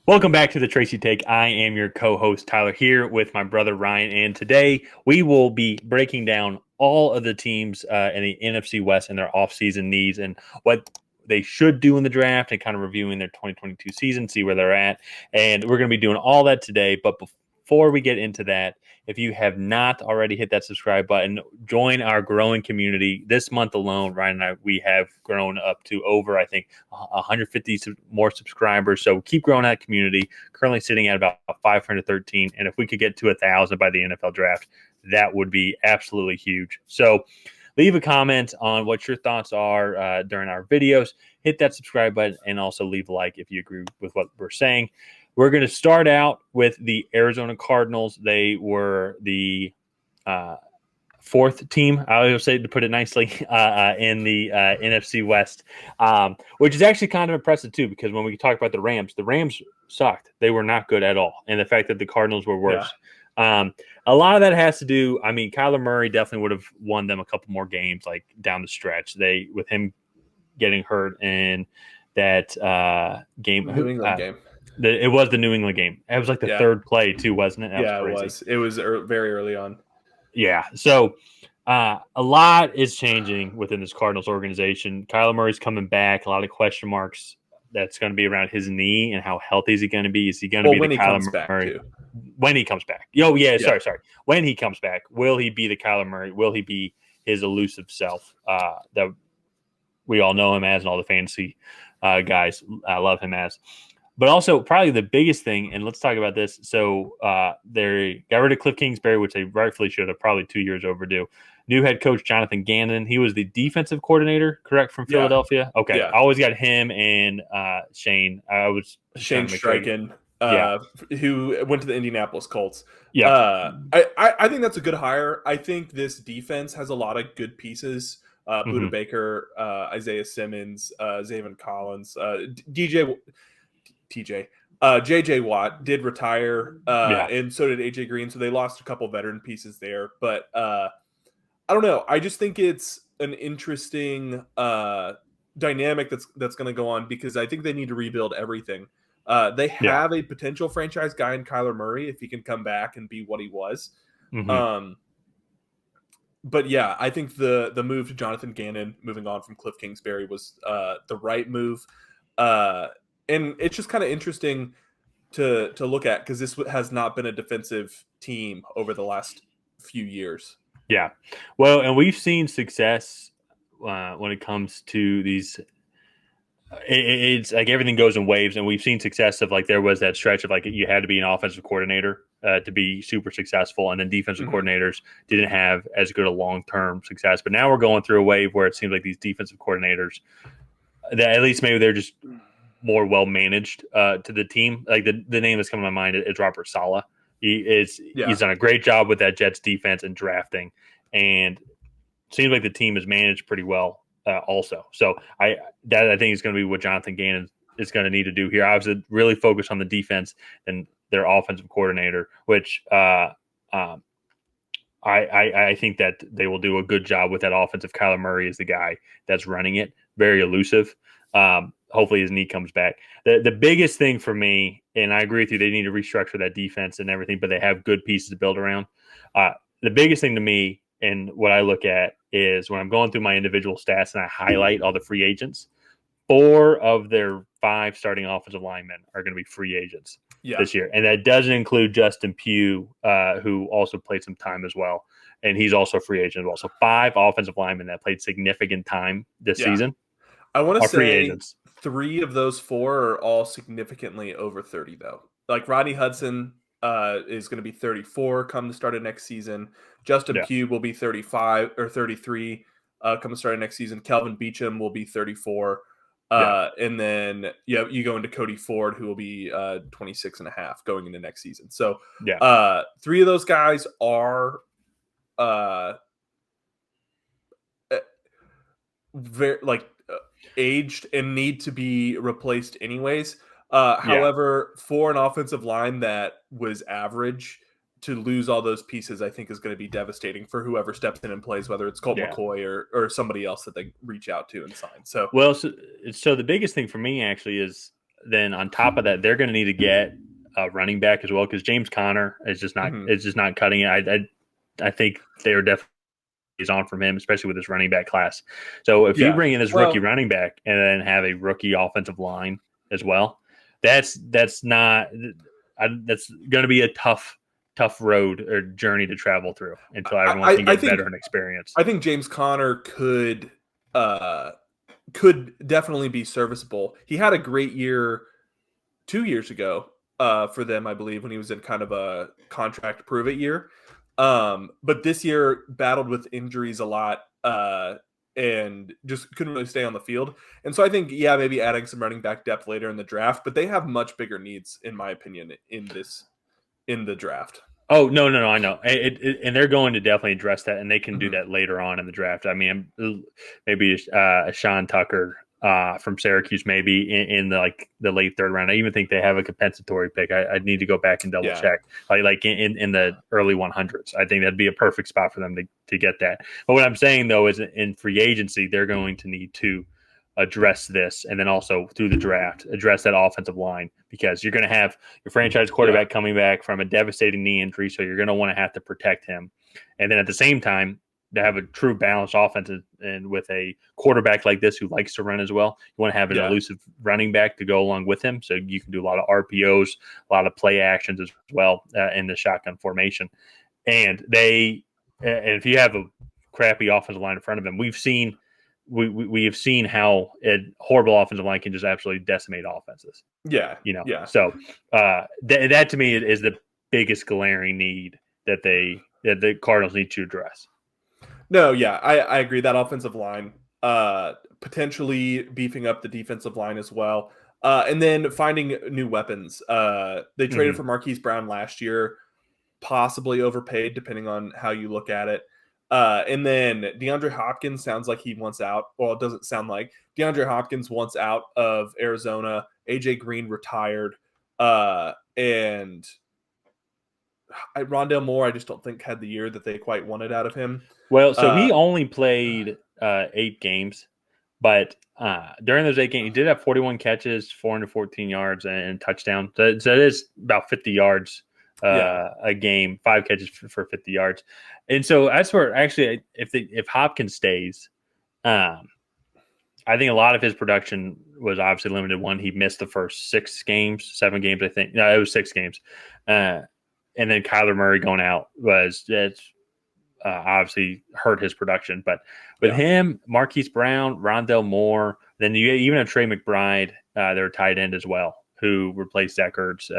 Welcome back to the Tracy Take. I am your co-host Tyler here with my brother Ryan, and today we will be breaking down all of the teams in the NFC West and their offseason needs and what they should do in the draft and kind of reviewing their 2022 season, see where they're at. And we're going to be doing all that today. But before we get into that, if you have not already hit that subscribe button, join our growing community. This month alone, Ryan and I, we have grown up to over, I think, 150 more subscribers. So keep growing that community. Currently sitting at about 513. And if we could get to 1,000 by the NFL draft, that would be absolutely huge. So leave a comment on what your thoughts are during our videos. Hit that subscribe button and also leave a like if you agree with what we're saying. We're going to start out with the Arizona Cardinals. They were the fourth team, I would say, to put it nicely, in the NFC West, which is actually kind of impressive, too, because when we talk about the Rams sucked. They were not good at all. And the fact that the Cardinals were worse. Yeah. A lot of that has to do, I mean, Kyler Murray definitely would have won them a couple more games, like down the stretch. With him getting hurt in that game. New England game. It was the New England game. It was like the third play, too, wasn't it? That was crazy. It was very early on. Yeah. So a lot is changing within this Cardinals organization. Kyler Murray's coming back. A lot of question marks that's going to be around his knee and how healthy is he going to be? Is he going to be the Kyler Murray? When he comes back. Sorry. When he comes back, will he be the Kyler Murray? Will he be his elusive self that we all know him as and all the fantasy guys love him as? But also, probably the biggest thing, and let's talk about this. So they got rid of Kliff Kingsbury, which they rightfully should have, probably 2 years overdue. New head coach Jonathan Gannon. He was the defensive coordinator, correct, from Philadelphia? Yeah. Okay. Yeah. I always got him and Shane. Shane Steichen, who went to the Indianapolis Colts. Yeah. I think that's a good hire. I think this defense has a lot of good pieces. Buda Baker, Isaiah Simmons, Zaven Collins, JJ Watt did retire, and so did AJ Green. So they lost a couple veteran pieces there. But I don't know. I just think it's an interesting dynamic that's going to go on because I think they need to rebuild everything. They have a potential franchise guy in Kyler Murray if he can come back and be what he was. Mm-hmm. But yeah, I think the move to Jonathan Gannon, moving on from Kliff Kingsbury, was the right move. And it's just kind of interesting to look at because this has not been a defensive team over the last few years. Yeah. Well, and we've seen success when it comes to these. It's like everything goes in waves, and we've seen success of like there was that stretch of like you had to be an offensive coordinator to be super successful, and then defensive coordinators didn't have as good a long-term success. But now we're going through a wave where it seems like these defensive coordinators, that at least maybe they're just more well managed to the team. Like the name that's coming to my mind is Robert Saleh. He's done a great job with that Jets defense and drafting, and seems like the team is managed pretty well also. So I think is going to be what Jonathan Gannon is going to need to do here. Obviously, really focus on the defense and their offensive coordinator, which I think that they will do a good job with that offense if Kyler Murray is the guy that's running it. Very elusive. Hopefully his knee comes back. The biggest thing for me, and I agree with you, they need to restructure that defense and everything, but they have good pieces to build around. The biggest thing to me and what I look at is when I'm going through my individual stats and I highlight all the free agents, 4 of their 5 starting offensive linemen are going to be free agents this year. And that doesn't include Justin Pugh, who also played some time as well. And he's also a free agent as well. So 5 offensive linemen that played significant time this season. I want to say 3 of those 4 are all significantly over 30, though. Like Rodney Hudson is going to be 34 come the start of next season. Justin Pugh will be 35 or 33 come the start of next season. Kelvin Beachum will be 34. And then you go into Cody Ford, who will be 26 and a half going into next season. So 3 of those guys are very aged and need to be replaced anyways. However, for an offensive line that was average, to lose all those pieces, I think is going to be devastating for whoever steps in and plays, whether it's Colt McCoy or somebody else that they reach out to and sign. So the biggest thing for me actually is then on top of that, they're going to need to get a running back as well because James Conner is just not cutting it. I think they are definitely on from him, especially with this running back class. So if you bring in this rookie running back and then have a rookie offensive line as well, that's going to be a tough road or journey to travel through until everyone can get veteran experience. I think James Conner could definitely be serviceable. He had a great year 2 years ago for them, I believe, when he was in kind of a contract prove it year. But this year battled with injuries a lot and just couldn't really stay on the field. And so I think, maybe adding some running back depth later in the draft, but they have much bigger needs, in my opinion, in the draft. Oh, no, I know. And they're going to definitely address that, and they can do that later on in the draft. I mean, maybe a Sean Tucker from Syracuse, maybe in the late third round. I even think they have a compensatory pick. I'd need to go back and double check. Like in the early 100s. I think that'd be a perfect spot for them to get that. But what I'm saying, though, is in free agency, they're going to need to address this, and then also through the draft, address that offensive line, because you're going to have your franchise quarterback coming back from a devastating knee injury, so you're going to want to have to protect him. And then at the same time, to have a true balanced offense and with a quarterback like this who likes to run as well, you want to have an elusive running back to go along with him, so you can do a lot of RPOs, a lot of play actions as well in the shotgun formation. And if you have a crappy offensive line in front of him, we have seen how a horrible offensive line can just absolutely decimate offenses. So that to me is the biggest glaring need that the Cardinals need to address. No, I agree. That offensive line, potentially beefing up the defensive line as well, and then finding new weapons. They traded for Marquise Brown last year, possibly overpaid depending on how you look at it. And then DeAndre Hopkins sounds like he wants out. Well, it doesn't sound like. DeAndre Hopkins wants out of Arizona. AJ Green retired. And Rondale Moore, I just don't think had the year that they quite wanted out of him. Well, so he only played 8 games, but during those 8 games, he did have 41 catches, 414 yards, and a touchdown. So it is about 50 yards a game, 5 catches for 50 yards. And so that's where actually, if Hopkins stays, I think a lot of his production was obviously limited. One, he missed the first 7 games, I think. No, it was 6 games. And then Kyler Murray going out obviously hurt his production. But with him, Marquise Brown, Rondale Moore, then you even have Trey McBride, their tight end as well, who replaced Zach Ertz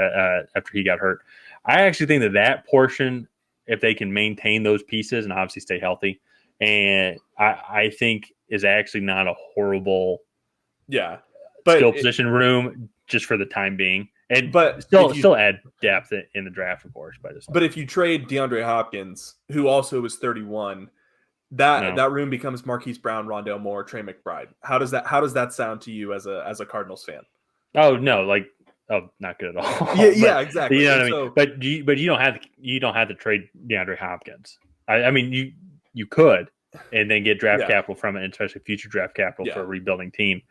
after he got hurt. I actually think that portion, if they can maintain those pieces and obviously stay healthy, and I think is actually not a horrible skill position room just for the time being. But still add depth in the draft, of course. But if you trade DeAndre Hopkins, who also is 31, that room becomes Marquise Brown, Rondale Moore, Trey McBride. How does that sound to you as a Cardinals fan? Oh no, not good at all. Yeah, exactly. You know what I mean? But you don't have to trade DeAndre Hopkins. I mean you could, and then get draft capital from it, and especially future draft capital for a rebuilding team.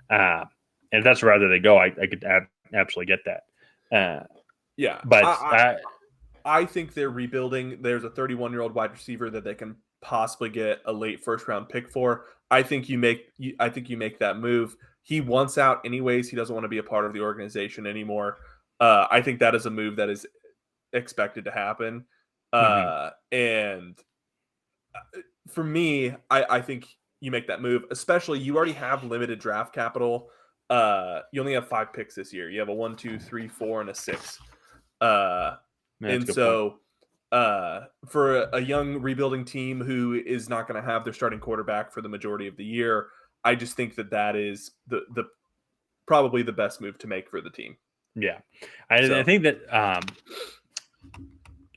And if that's the route that they go, I could absolutely get that. But I think they're rebuilding. There's a 31-year-old wide receiver that they can possibly get a late first-round pick for. I think you make that move. He wants out anyways. He doesn't want to be a part of the organization anymore. I think that is a move that is expected to happen. And for me, I think you make that move, especially you already have limited draft capital. You only have 5 picks this year. You have a 1, 2, 3, 4, and a 6. And so for a young rebuilding team who is not going to have their starting quarterback for the majority of the year, I just think that is the probably the best move to make for the team. Yeah. I think that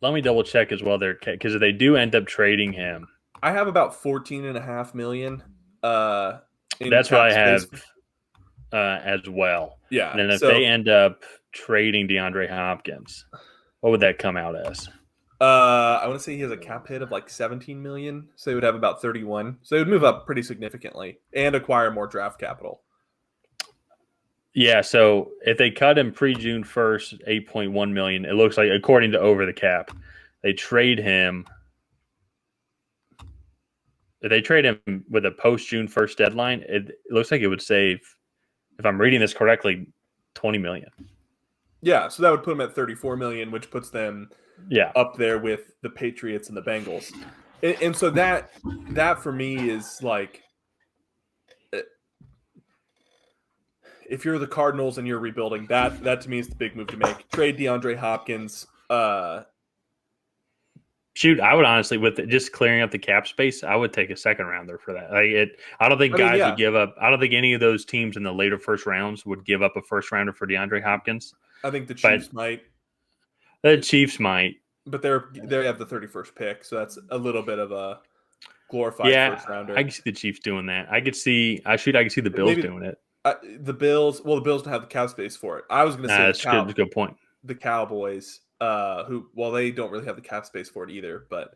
let me double check as well there, because if they do end up trading him, I have about $14.5 million. That's what I have as well. Yeah. And then if they end up trading DeAndre Hopkins, what would that come out as? I want to say he has a cap hit of like 17 million, so he would have about 31. So he would move up pretty significantly and acquire more draft capital. Yeah, so if they cut him pre-June 1st, 8.1 million, it looks like according to Over the Cap, they trade him with a post-June 1st deadline, it looks like it would save, if I'm reading this correctly, 20 million. Yeah, so that would put them at 34 million, which puts them Yeah. up there with the Patriots and the Bengals. And so that for me is like, if you're the Cardinals and you're rebuilding, that to me is the big move to make. Trade DeAndre Hopkins. Shoot, I would honestly, with just clearing up the cap space, I would take a second rounder for that. I don't think guys would give up. I don't think any of those teams in the later first rounds would give up a first rounder for DeAndre Hopkins. I think the Chiefs might. The Chiefs might, but they have the 31st pick, so that's a little bit of a glorified first rounder. I can see the Chiefs doing that. I could see the Bills doing it. The Bills don't have the cap space for it. I was going to say that's a good point. The Cowboys, who they don't really have the cap space for it either, but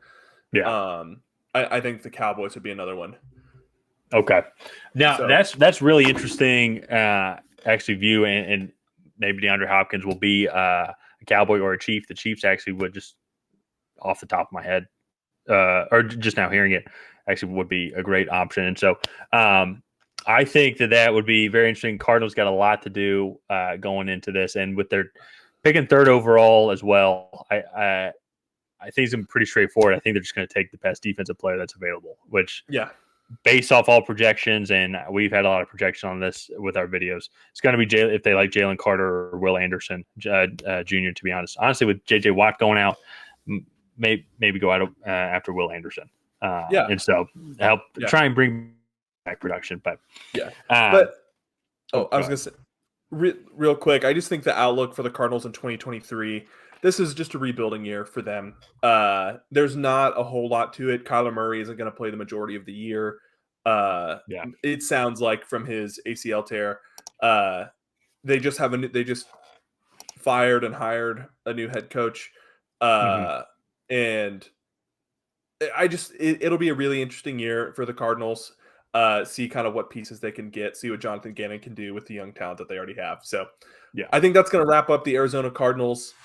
I think the Cowboys would be another one. Okay, now that's really interesting. Actually, view and maybe DeAndre Hopkins will be a Cowboy or a Chief. The Chiefs actually would, just off the top of my head, or just now hearing it, actually would be a great option. And so I think that would be very interesting. Cardinals got a lot to do going into this, and with their picking third overall as well, I think it's going to be pretty straightforward. I think they're just going to take the best defensive player that's available, which based off all projections, and we've had a lot of projection on this with our videos, it's going to be if they like Jalen Carter or Will Anderson Jr., to be honest. Honestly, with J.J. Watt going out, maybe go out after Will Anderson. And so help try and bring back production. But I was going to say, real quick, I just think the outlook for the Cardinals in 2023, this is just a rebuilding year for them. There's not a whole lot to it. Kyler Murray isn't going to play the majority of the year. It sounds like from his ACL tear. They just fired and hired a new head coach. And it'll be a really interesting year for the Cardinals. See kind of what pieces they can get, see what Jonathan Gannon can do with the young talent that they already have. So I think that's going to wrap up the Arizona Cardinals